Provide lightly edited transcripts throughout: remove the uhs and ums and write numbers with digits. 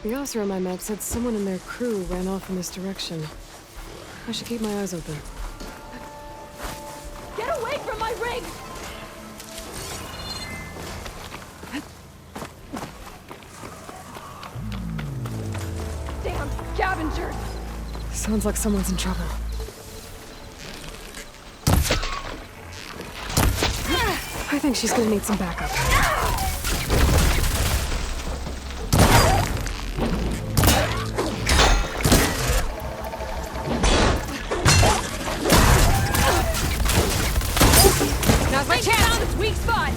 The officer on my map said someone in their crew ran off in this direction. I should keep my eyes open. Get away from my rig! Damn scavengers! Sounds like someone's in trouble. I think she's gonna need some backup. Now's my chance! Found its weak spot!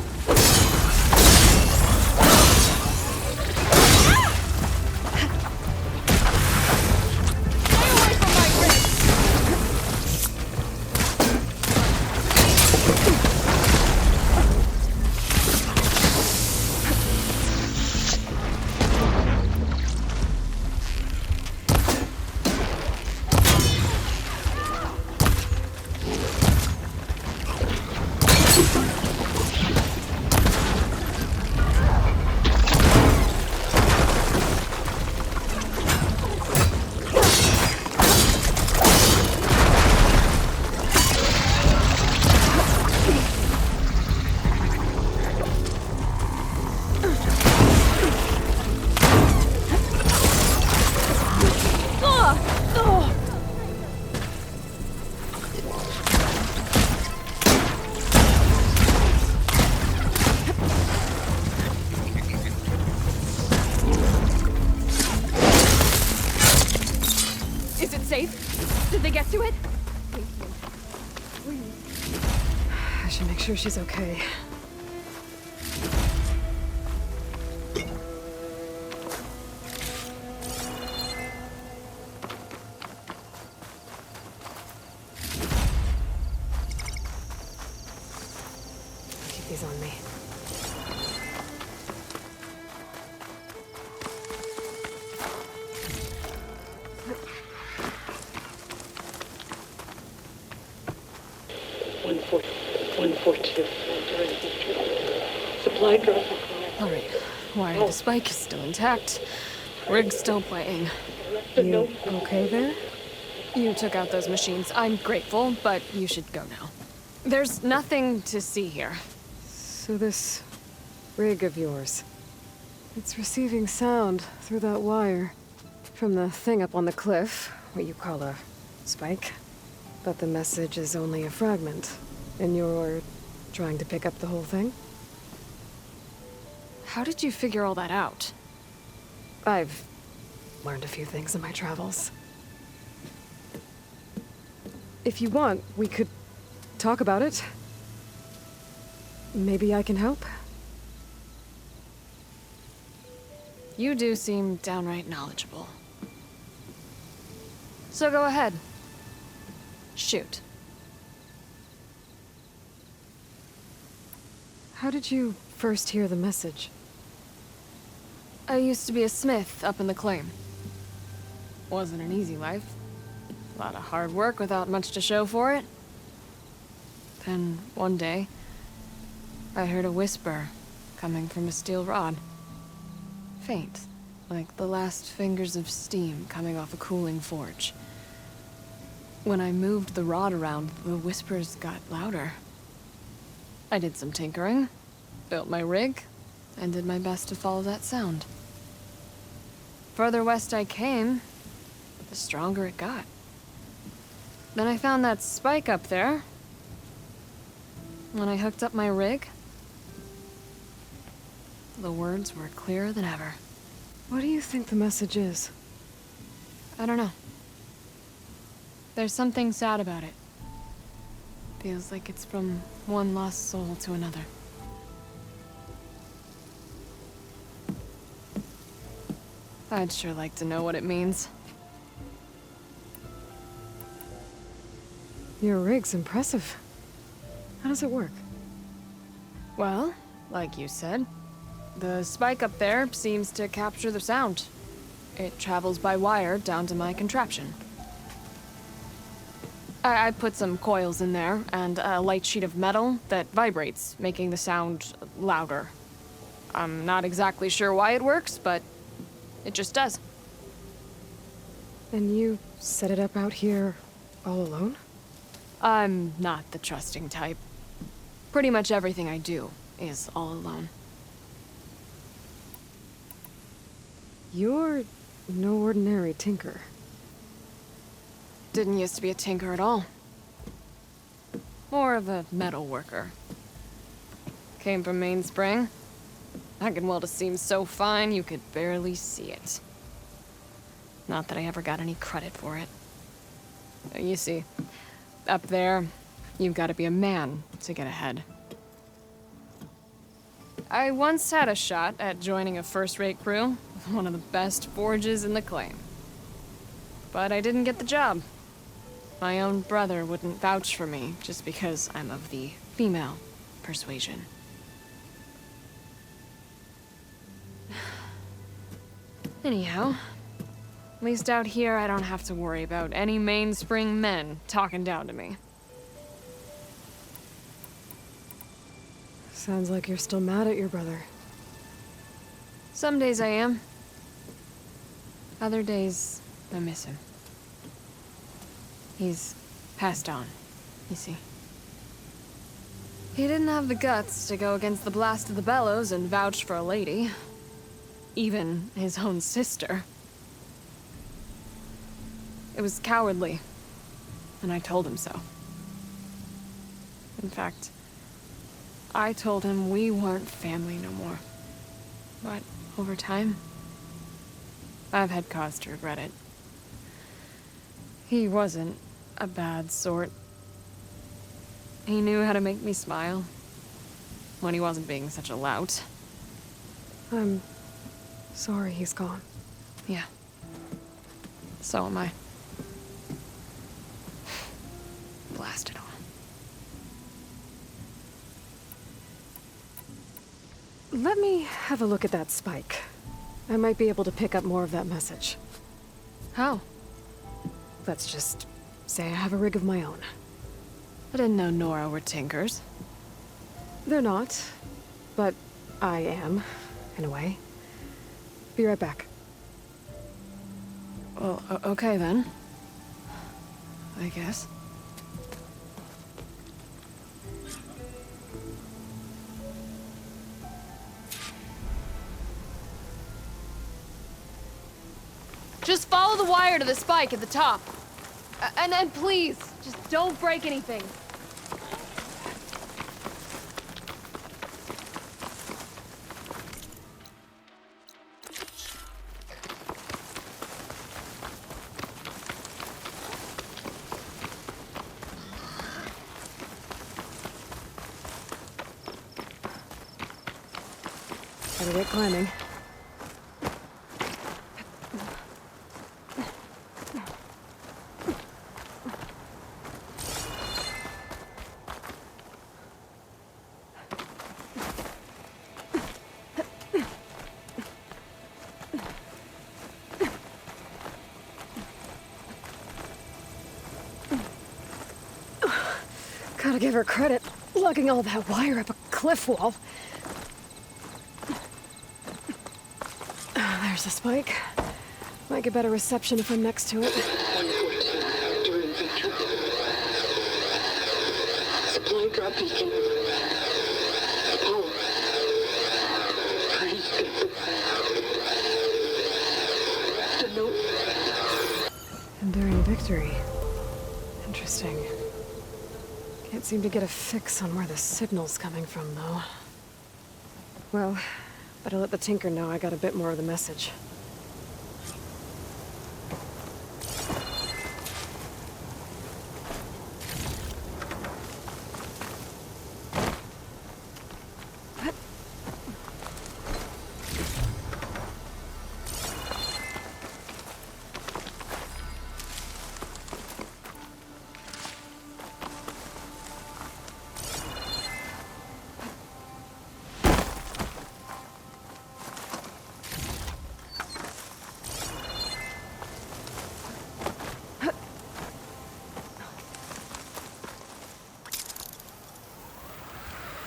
Stay away from my rig! Is it safe? Did they get to it? I should make sure she's okay. I'll keep these on me. Supply drop. All right. Wire to spike is still intact. Rig's still playing. You okay there? You took out those machines. I'm grateful, but you should go now. There's nothing to see here. So this rig of yours, it's receiving sound through that wire from the thing up on the cliff, what you call a spike. But the message is only a fragment, and you're trying to pick up the whole thing? How did you figure all that out? I've learned a few things in my travels. If you want, we could talk about it. Maybe I can help? You do seem downright knowledgeable. So go ahead. Shoot. How did you first hear the message? I used to be a smith up in the claim. Wasn't an easy life. A lot of hard work without much to show for it. Then, one day, I heard a whisper coming from a steel rod. Faint, like the last fingers of steam coming off a cooling forge. When I moved the rod around, the whispers got louder. I did some tinkering, built my rig, and did my best to follow that sound. Further west I came, the stronger it got. Then I found that spike up there. When I hooked up my rig, the words were clearer than ever. What do you think the message is? I don't know. There's something sad about it. Feels like it's from one lost soul to another. I'd sure like to know what it means. Your rig's impressive. How does it work? Well, like you said, the spike up there seems to capture the sound. It travels by wire down to my contraption. I put some coils in there and a light sheet of metal that vibrates, making the sound louder. I'm not exactly sure why it works, but It just does. And you set it up out here all alone? I'm not the trusting type. Pretty much everything I do is all alone. You're no ordinary tinker. Didn't used to be a tinker at all. More of a metal worker. Came from Mainspring. I can weld a seam so fine you could barely see it. Not that I ever got any credit for it. You see, up there, you've got to be a man to get ahead. I once had a shot at joining a first-rate crew with one of the best forges in the claim. But I didn't get the job. My own brother wouldn't vouch for me just because I'm of the female persuasion. Anyhow, at least out here I don't have to worry about any Mainspring men talking down to me. Sounds like you're still mad at your brother. Some days I am. Other days, I miss him. He's passed on, you see. He didn't have the guts to go against the blast of the bellows and vouch for a lady. Even his own sister. It was cowardly, and I told him so. In fact, I told him we weren't family no more. But over time, I've had cause to regret it. He wasn't a bad sort. He knew how to make me smile when he wasn't being such a lout. I'm sorry he's gone. Yeah. So am I. Blast it all. Let me have a look at that spike. I might be able to pick up more of that message. How? Let's just say I have a rig of my own. I didn't know Nora were tinkers. They're not, but I am, in a way. Be right back. Well, okay then. I guess. Just follow the wire to the spike at the top. And please, just don't break anything. Better get climbing. Gotta give her credit, lugging all that wire up a cliff wall. There's the spike. Might get better reception if I'm next to it. 114, during victory. Supply drop beacon. Power. Please get the note. Enduring victory. Interesting. Can't seem to get a fix on where the signal's coming from, though. Well, better let the Tinker know I got a bit more of the message.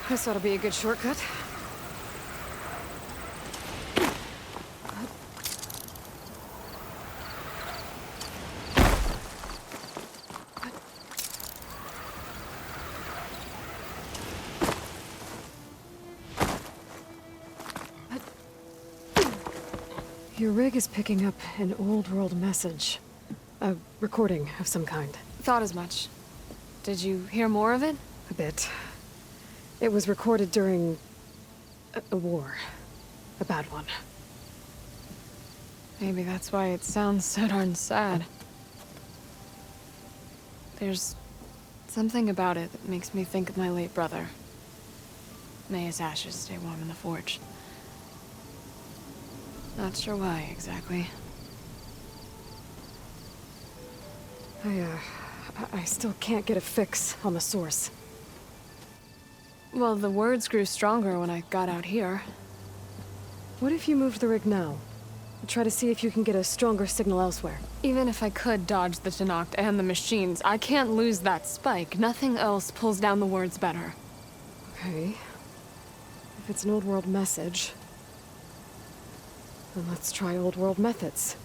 This ought to be a good shortcut. Your rig is picking up an old world message. A recording of some kind. Thought as much. Did you hear more of it? A bit. It was recorded during... a war. A bad one. Maybe that's why it sounds so darn sad. There's something about it that makes me think of my late brother. May his ashes stay warm in the forge. Not sure why, exactly. I still can't get a fix on the source. Well, the words grew stronger when I got out here. What if you moved the rig now? Try to see if you can get a stronger signal elsewhere. Even if I could dodge the Tenakth and the machines, I can't lose that spike. Nothing else pulls down the words better. Okay. If it's an old world message, then let's try old world methods.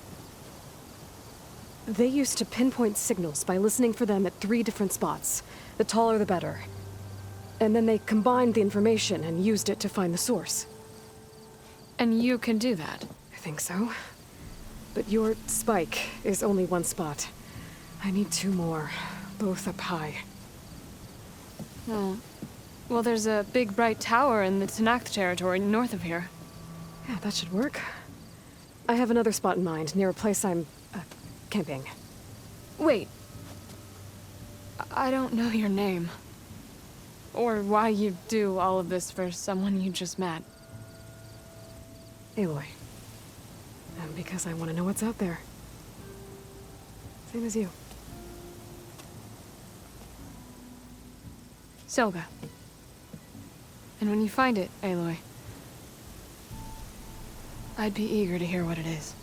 They used to pinpoint signals by listening for them at 3 different spots. The taller the better. And then they combined the information and used it to find the source. And you can do that. I think so. But your spike is only 1 spot. I need 2 more, both up high. Oh. Well, there's a big bright tower in the Tenakth territory north of here. Yeah, that should work. I have another spot in mind, near a place I'm... camping. Wait. I don't know your name. Or why you do all of this for someone you just met. Aloy. And because I want to know what's out there. Same as you. Selga. And when you find it, Aloy, I'd be eager to hear what it is.